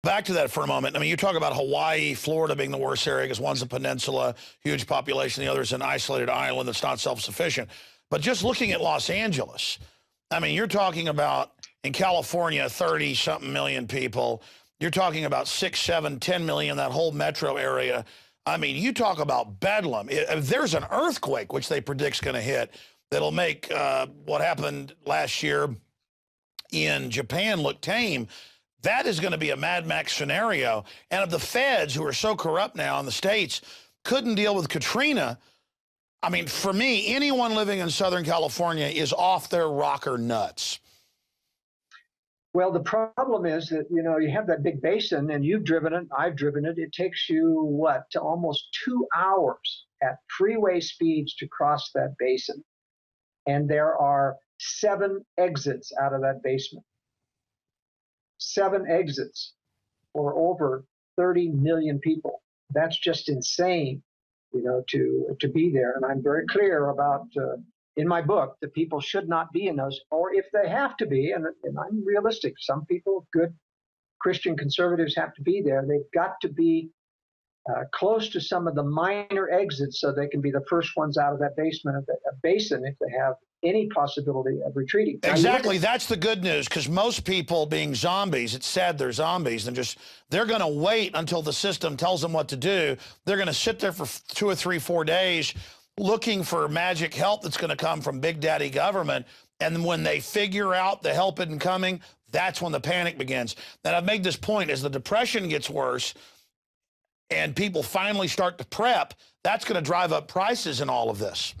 Back to that for a moment. I mean, you talk about Hawaii, Florida being the worst area because one's a peninsula, huge population, the other's an isolated island that's not self-sufficient. But just looking at Los Angeles, I mean, you're talking about in California, 30-something million people. You're talking about 6, 7, 10 million, that whole metro area. I mean, you talk about bedlam. If there's an earthquake, which they predict's going to hit, that'll make what happened last year in Japan look tame. That is going to be a Mad Max scenario. And if the feds, who are so corrupt now in the States, couldn't deal with Katrina, I mean, for me, anyone living in Southern California is off their rocker nuts. Well, the problem is that, you have that big basin and you've driven it, I've driven it. It takes you, to almost 2 hours at freeway speeds to cross that basin. And there are 7 exits out of that basement. 7 exits for over 30 million people. That's just insane, to be there. And I'm very clear about, in my book, that people should not be in those, or if they have to be, and I'm realistic, some people, good Christian conservatives, have to be there. They've got to be close to some of the minor exits so they can be the first ones out of that basin if they have any possibility of retreating. Exactly. That's the good news, because most people, being zombies, it's sad they're zombies, and they're going to wait until the system tells them what to do. They're going to sit there for 2 or 3, 4 days looking for magic help that's going to come from Big Daddy government. And when they figure out the help isn't coming, that's when the panic begins. And I've made this point, as the depression gets worse and people finally start to prep, that's going to drive up prices in all of this.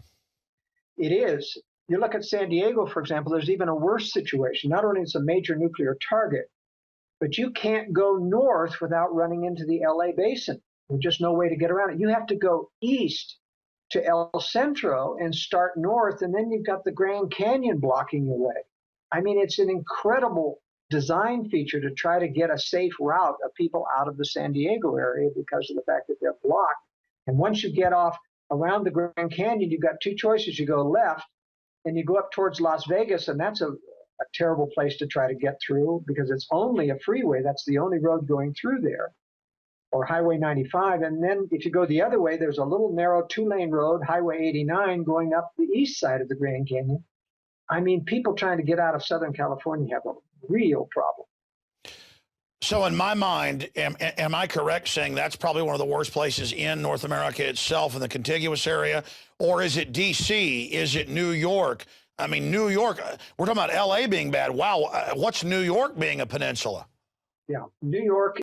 It is. You look at San Diego, for example, there's even a worse situation. Not only is it a major nuclear target, but you can't go north without running into the LA basin. There's just no way to get around it. You have to go east to El Centro and start north, and then you've got the Grand Canyon blocking your way. I mean, it's an incredible design feature to try to get a safe route of people out of the San Diego area because of the fact that they're blocked. And once you get off around the Grand Canyon, you've got 2 choices. You go left and you go up towards Las Vegas, and that's a terrible place to try to get through because it's only a freeway. That's the only road going through there, or Highway 95. And then if you go the other way, there's a little narrow 2-lane road, Highway 89, going up the east side of the Grand Canyon. I mean, people trying to get out of Southern California have a real problem. So in my mind, am I correct saying that's probably one of the worst places in North America itself, in the contiguous area? Or is it D.C.? Is it New York? I mean, New York, we're talking about L.A. being bad. Wow, what's New York being a peninsula? Yeah, New York